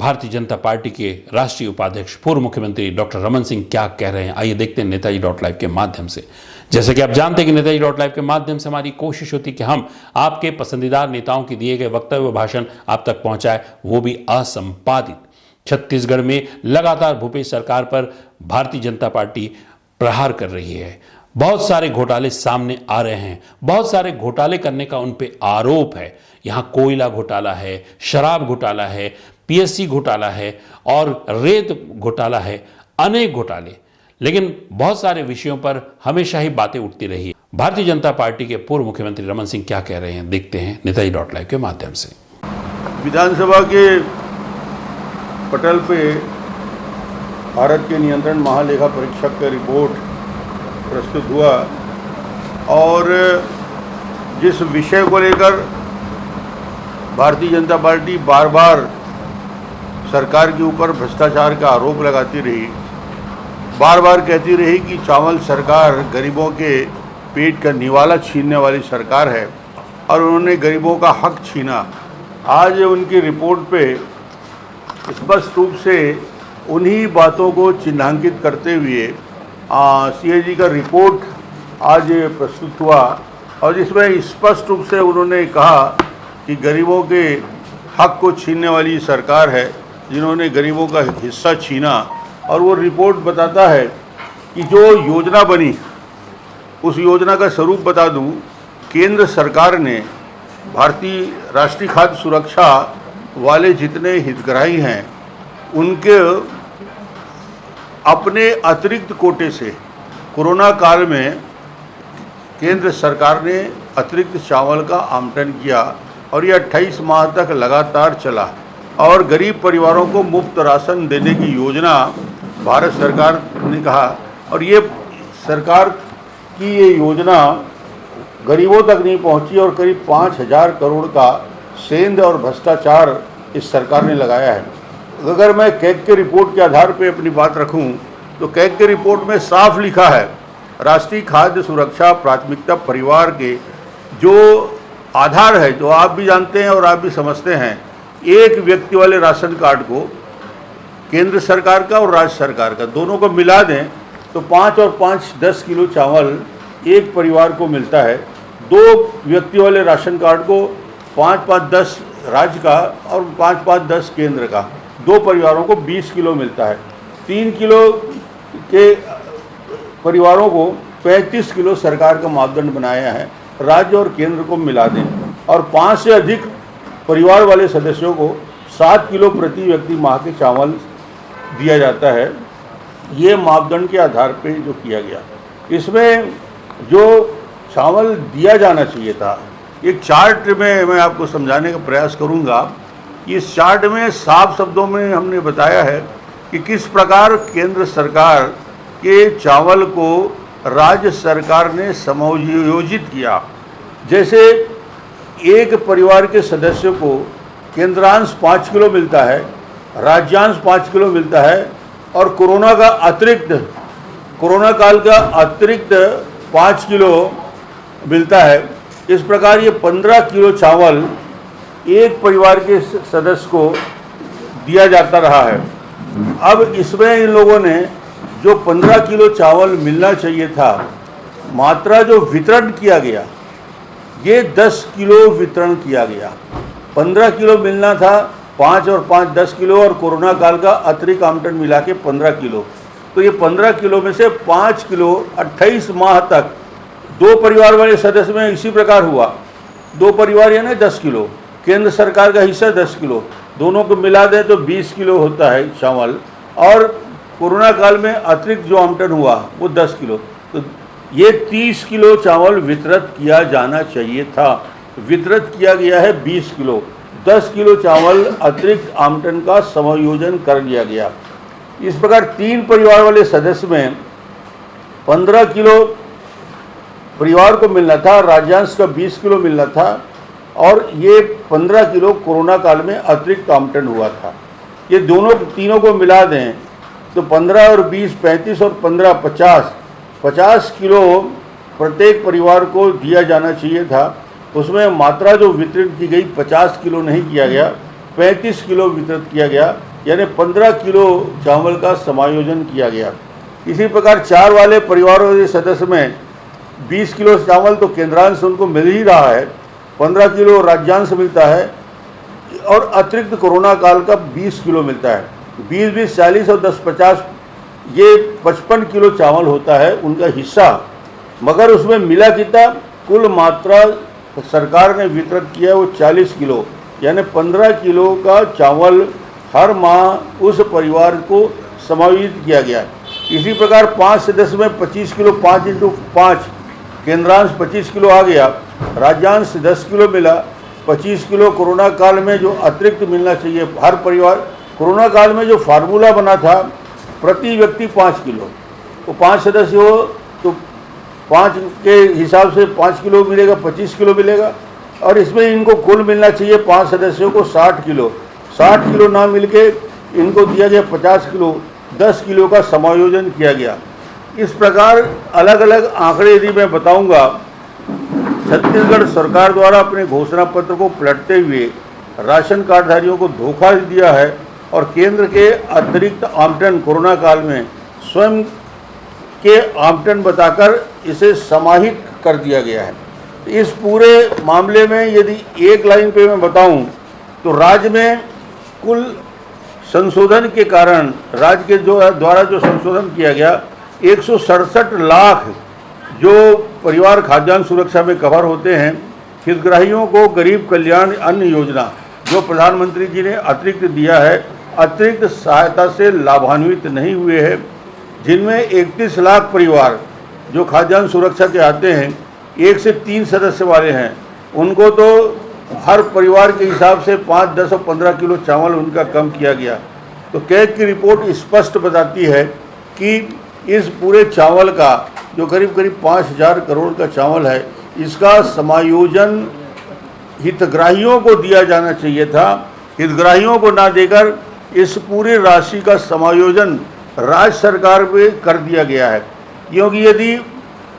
Bharatiya Janata party के राष्ट्रीय उपाध्यक्ष पूर्व मुख्यमंत्री डॉक्टर रमन सिंह क्या कह रहे हैं, आइए देखते हैं नेताजी .live के माध्यम से। जैसे कि आप जानते हैं कि नेताजी .live के माध्यम से हमारी कोशिश होती है कि हम आपके पसंदीदा नेताओं के दिए गए वक्तव्य व भाषण आप तक पहुंचाए, वो भी असंपादित। छत्तीसगढ़ में लगातार भूपेश सरकार पर भारतीय जनता पार्टी प्रहार कर रही है। बहुत सारे घोटाले सामने आ रहे हैं, बहुत सारे घोटाले करने का उन पे आरोप है। यहां कोयला घोटाला है, शराब घोटाला है, पीएससी घोटाला है और रेत घोटाला है, अनेक घोटाले। लेकिन बहुत सारे विषयों पर हमेशा ही बातें उठती रही। भारतीय जनता पार्टी के पूर्व मुख्यमंत्री रमन सिंह क्या कह रहे हैं, देखते हैं नेताजी .live के माध्यम से। विधानसभा के पटल पे भारत के नियंत्रण महालेखा परीक्षक का रिपोर्ट प्रस्तुत हुआ और जिस विषय को लेकर भारतीय जनता पार्टी बार बार सरकार के ऊपर भ्रष्टाचार का आरोप लगाती रही, बार बार कहती रही कि चावल सरकार गरीबों के पेट का निवाला छीनने वाली सरकार है और उन्होंने गरीबों का हक छीना। आज उनकी रिपोर्ट पे स्पष्ट रूप से उन्हीं बातों को चिन्हांकित करते हुए CAG का रिपोर्ट आज प्रस्तुत हुआ और जिसमें स्पष्ट रूप से उन्होंने कहा कि गरीबों के हक को छीनने वाली सरकार है जिन्होंने गरीबों का हिस्सा छीना। और वो रिपोर्ट बताता है कि जो योजना बनी, उस योजना का स्वरूप बता दूं, केंद्र सरकार ने भारतीय राष्ट्रीय खाद्य सुरक्षा वाले जितने हितग्राही हैं उनके अपने अतिरिक्त कोटे से कोरोना काल में केंद्र सरकार ने अतिरिक्त चावल का आवंटन किया और ये 28 माह तक लगातार चला और गरीब परिवारों को मुफ्त राशन देने की योजना भारत सरकार ने कहा। और ये सरकार की ये योजना गरीबों तक नहीं पहुंची और करीब 5,000 करोड़ का सेंध और भ्रष्टाचार इस सरकार ने लगाया है। अगर मैं कैग के रिपोर्ट के आधार पर अपनी बात रखूं तो कैग के रिपोर्ट में साफ लिखा है, राष्ट्रीय खाद्य सुरक्षा प्राथमिकता परिवार के जो आधार है, जो आप भी जानते हैं और आप भी समझते हैं, एक व्यक्ति वाले राशन कार्ड को केंद्र सरकार का और राज्य सरकार का दोनों को मिला दें तो 5 और 5 10 किलो चावल एक परिवार को मिलता है। 2 व्यक्ति वाले राशन कार्ड को 5-5 10 राज्य का और 5-5 10 केंद्र का, 2 परिवारों को 20 किलो मिलता है। 3 किलो के परिवारों को 35 किलो सरकार का मापदंड बनाया है, राज्य और केंद्र को मिला दें। और 5 से अधिक परिवार वाले सदस्यों को 7 किलो प्रति व्यक्ति माह के चावल दिया जाता है। ये मापदंड के आधार पे जो किया गया, इसमें जो चावल दिया जाना चाहिए था, एक चार्ट में मैं आपको समझाने का प्रयास करूंगा। इस चार्ट में साफ शब्दों में हमने बताया है कि किस प्रकार केंद्र सरकार के चावल को राज्य सरकार ने समायोजित किया। जैसे एक परिवार के सदस्य को केंद्रांश 5 किलो मिलता है, राज्यांश 5 किलो मिलता है और कोरोना काल का अतिरिक्त 5 किलो मिलता है। इस प्रकार ये 15 किलो चावल एक परिवार के सदस्य को दिया जाता रहा है। अब इसमें इन लोगों ने जो 15 किलो चावल मिलना चाहिए था, मात्रा जो वितरण किया गया, ये 10 किलो वितरण किया गया। 15 किलो मिलना था, 5 और 5 10 किलो और कोरोना काल का अतिरिक्त आवंटन मिला के 15 किलो। तो ये 15 किलो में से 5 किलो 28 माह तक 2 परिवार वाले सदस्य में इसी प्रकार हुआ। 2 परिवार यानी 10 किलो, केंद्र सरकार का हिस्सा 10 किलो, दोनों को मिला दें तो 20 किलो होता है चावल। और कोरोना काल में अतिरिक्त जो आवंटन हुआ वो 10 किलो, तो ये 30 किलो चावल वितरित किया जाना चाहिए था। वितरित किया गया है 20 किलो। 10 किलो चावल अतिरिक्त आवंटन का समायोजन कर लिया गया। इस प्रकार 3 परिवार वाले सदस्य में 15 किलो परिवार को मिलना था, राज्यांश का 20 किलो मिलना था और ये 15 किलो कोरोना काल में अतिरिक्त आवंटन हुआ था। ये तीनों को मिला दें तो 15 और 20 35 और 15 50 किलो प्रत्येक परिवार को दिया जाना चाहिए था। उसमें मात्रा जो वितरित की गई 50 किलो नहीं किया गया, 35 किलो वितरित किया गया। यानी 15 किलो चावल का समायोजन किया गया। इसी प्रकार 4 वाले परिवारों के सदस्य में 20 किलो चावल तो केंद्रांश उनको मिल ही रहा है, 15 किलो राज्यांश मिलता है और अतिरिक्त कोरोना काल का 20 किलो मिलता है। 20-20 40 और 10-50 ये 55 किलो चावल होता है उनका हिस्सा। मगर उसमें मिला कितना, कुल मात्रा सरकार ने वितरण किया है वो 40 किलो, यानी 15 किलो का चावल हर माह उस परिवार को समायोजित किया गया है। इसी प्रकार 5 सदस्य में 25 किलो, 5 × 5 केंद्रांश 25 किलो आ गया, राज्यांश 10 किलो मिला। 25 किलो कोरोना काल में जो अतिरिक्त मिलना चाहिए हर परिवार, कोरोना काल में जो फार्मूला बना था प्रति व्यक्ति 5 किलो, तो 5 सदस्य हो तो 5 के हिसाब से 5 किलो मिलेगा, 25 किलो मिलेगा। और इसमें इनको कुल मिलना चाहिए 5 सदस्यों को 60 किलो। 60 किलो ना मिलके इनको दिया गया 50 किलो, 10 किलो का समायोजन किया गया। इस प्रकार अलग अलग आंकड़े यदि मैं बताऊंगा, छत्तीसगढ़ सरकार द्वारा अपने घोषणा पत्र को पलटते हुए राशन कार्डधारियों को धोखा दिया है और केंद्र के अतिरिक्त आवंटन कोरोना काल में स्वयं के आवंटन बताकर इसे समाहित कर दिया गया है। इस पूरे मामले में यदि एक लाइन पे मैं बताऊं तो राज्य में कुल संशोधन के कारण राज्य के द्वारा जो संशोधन किया गया 167 लाख जो परिवार खाद्यान्न सुरक्षा में कवर होते हैं, हितग्राहियों को गरीब कल्याण अन्न योजना जो प्रधानमंत्री जी ने अतिरिक्त दिया है, अतिरिक्त सहायता से लाभान्वित नहीं हुए हैं, जिनमें 31 लाख परिवार जो खाद्यान्न सुरक्षा के आते हैं 1 से 3 सदस्य वाले हैं, उनको तो हर परिवार के हिसाब से 5, 10 और 15 किलो चावल उनका कम किया गया। तो कैग की रिपोर्ट स्पष्ट बताती है कि इस पूरे चावल का जो करीब 5,000 करोड़ का चावल है, इसका समायोजन हितग्राहियों को दिया जाना चाहिए था। हितग्राहियों को ना देकर इस पूरी राशि का समायोजन राज्य सरकार पे कर दिया गया है, क्योंकि यदि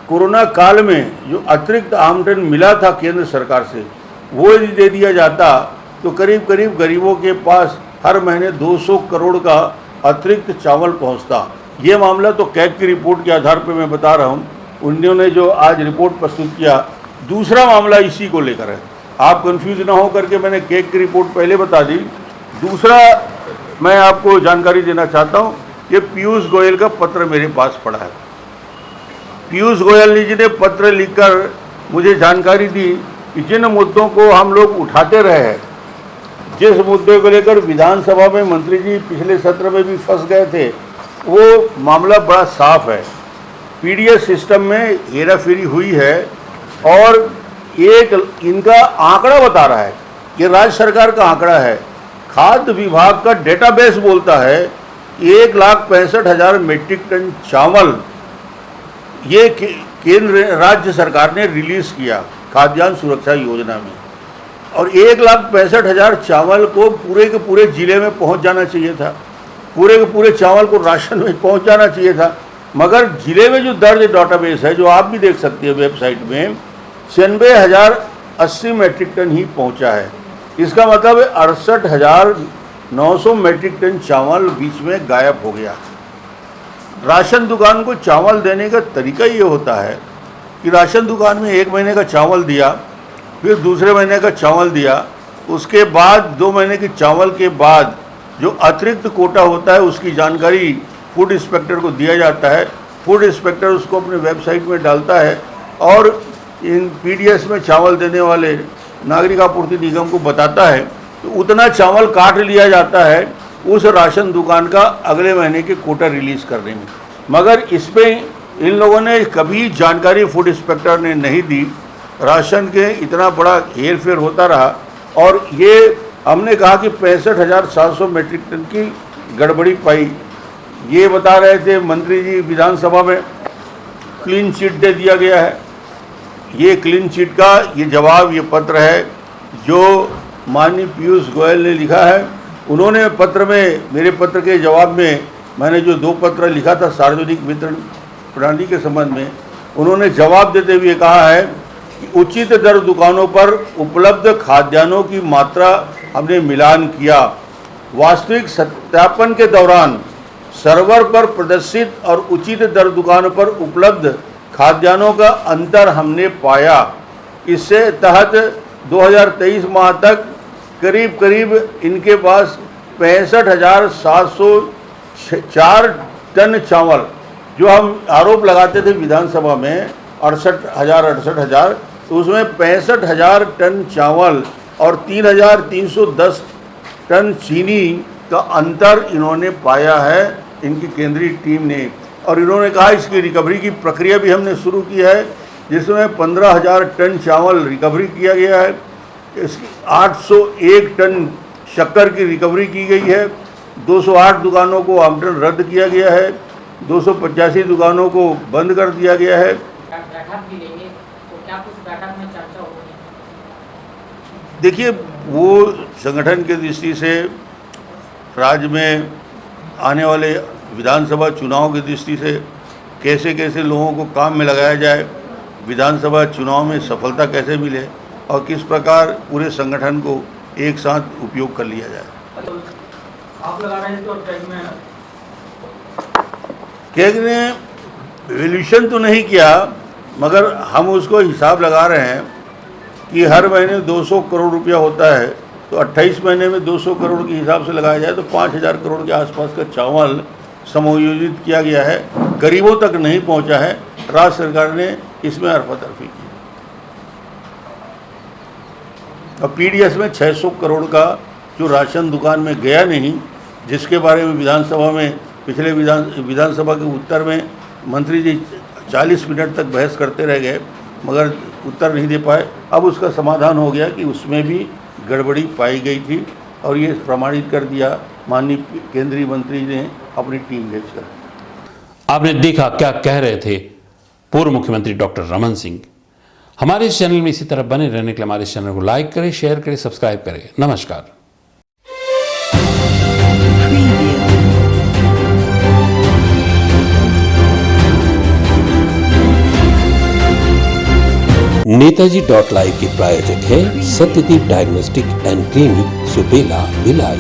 कोरोना काल में जो अतिरिक्त आवंटन मिला था केंद्र सरकार से वो यदि दे दिया जाता तो करीब गरीबों के पास हर महीने 200 करोड़ का अतिरिक्त चावल पहुंचता। ये मामला तो कैग की रिपोर्ट के आधार पर मैं बता रहा हूँ, उन्होंने जो आज रिपोर्ट प्रस्तुत किया। दूसरा मामला इसी को लेकर है, आप कंफ्यूज ना हो करके मैंने कैग की रिपोर्ट पहले बता दी। दूसरा मैं आपको जानकारी देना चाहता हूँ, ये पीयूष गोयल का पत्र मेरे पास पड़ा है। पीयूष गोयल जी ने पत्र लिखकर मुझे जानकारी दी कि जिन मुद्दों को हम लोग उठाते रहे हैं, जिस मुद्दे को लेकर विधानसभा में मंत्री जी पिछले सत्र में भी फंस गए थे, वो मामला बड़ा साफ है। पीडीएस सिस्टम में हेराफेरी हुई है और एक इनका आंकड़ा बता रहा है, ये राज्य सरकार का आंकड़ा है, खाद्य विभाग का डेटाबेस बोलता है 1,65,000 मीट्रिक टन चावल ये केंद्र राज्य सरकार ने रिलीज किया खाद्यान्न सुरक्षा योजना में, और 1,65,000 चावल को पूरे के पूरे जिले में पहुंच जाना चाहिए था, पूरे के पूरे चावल को राशन में पहुंच जाना चाहिए था। मगर जिले में जो दर्ज डाटाबेस है, जो आप भी देख सकते हैं वेबसाइट में, 96,080 मीट्रिक टन ही पहुंचा है। इसका मतलब 68,900 मीट्रिक टन चावल बीच में गायब हो गया। राशन दुकान को चावल देने का तरीका ये होता है कि राशन दुकान में 1 महीने का चावल दिया, फिर दूसरे महीने का चावल दिया, उसके बाद 2 महीने के चावल के बाद जो अतिरिक्त कोटा होता है उसकी जानकारी फूड इंस्पेक्टर को दिया जाता है। फूड इंस्पेक्टर उसको अपने वेबसाइट में डालता है और इन पीडीएस में चावल देने वाले नागरिक आपूर्ति निगम को बताता है, तो उतना चावल काट लिया जाता है उस राशन दुकान का अगले महीने के कोटा रिलीज करने में। मगर इसमें इन लोगों ने कभी जानकारी फूड इंस्पेक्टर ने नहीं दी। राशन के इतना बड़ा हेर फेर होता रहा और ये हमने कहा कि 65,700 मीट्रिक टन की गड़बड़ी पाई। ये बता रहे थे मंत्री जी विधानसभा में, क्लीन चिट दे दिया गया है। ये क्लीन चिट का ये जवाब, ये पत्र है जो माननीय पीयूष गोयल ने लिखा है। उन्होंने पत्र में, मेरे पत्र के जवाब में मैंने जो 2 पत्र लिखा था सार्वजनिक वितरण प्रणाली के संबंध में, उन्होंने जवाब देते हुए कहा है कि उचित दर दुकानों पर उपलब्ध खाद्यान्नों की मात्रा हमने मिलान किया वास्तविक सत्यापन के दौरान सर्वर पर प्रदर्शित और उचित दर दुकानों पर उपलब्ध खाद्यान्नों का अंतर हमने पाया। इससे तहत 2023 माह तक करीब करीब इनके पास 65,704 टन चावल, जो हम आरोप लगाते थे विधानसभा में 68,000, तो उसमें 65,000 टन चावल और 3,310 टन चीनी का अंतर इन्होंने पाया है, इनकी केंद्रीय टीम ने। और इन्होंने कहा इसकी रिकवरी की प्रक्रिया भी हमने शुरू की है, जिसमें 15,000 टन चावल रिकवरी किया गया है, इसकी 801 टन शक्कर की रिकवरी की गई है, 208 दुकानों को आवंटन रद्द किया गया है, 285 दुकानों को बंद कर दिया गया है। बैठक भी लेंगे तो क्या कुछ बैठक में चर्चा होगी? देखिए, वो संगठन की दृष्टि से राज्य में आने वाले विधानसभा चुनाव की दृष्टि से कैसे कैसे लोगों को काम में लगाया जाए, विधानसभा चुनाव में सफलता कैसे मिले और किस प्रकार पूरे संगठन को एक साथ उपयोग कर लिया जाए। आप लगा रहे हैं तो कैग ने रिवोल्यूशन तो नहीं किया, मगर हम उसको हिसाब लगा रहे हैं कि हर महीने 200 करोड़ रुपया होता है, तो 28 महीने में 200 करोड़ के हिसाब से लगाया जाए तो 5,000 करोड़ के आसपास का चावल समायोजित किया गया है, गरीबों तक नहीं पहुंचा है। राज्य सरकार ने इसमें अरफा-तफरी की और पीडीएस में 600 करोड़ का जो राशन दुकान में गया नहीं, जिसके बारे में विधानसभा में पिछले विधानसभा के उत्तर में मंत्री जी 40 मिनट तक बहस करते रह गए मगर उत्तर नहीं दे पाए। अब उसका समाधान हो गया कि उसमें भी गड़बड़ी पाई गई थी और ये प्रमाणित कर दिया माननीय केंद्रीय मंत्री ने अपनी टीम भेजकर। आपने देखा क्या कह रहे थे पूर्व मुख्यमंत्री डॉक्टर रमन सिंह। हमारे इस चैनल में इसी तरह बने रहने के लिए हमारे इस चैनल को लाइक करें, शेयर करें, सब्सक्राइब करें। नमस्कार। नेताजी.live के प्रायोजक है Satyadeep diagnostic and clinic, Supela, Bhilai.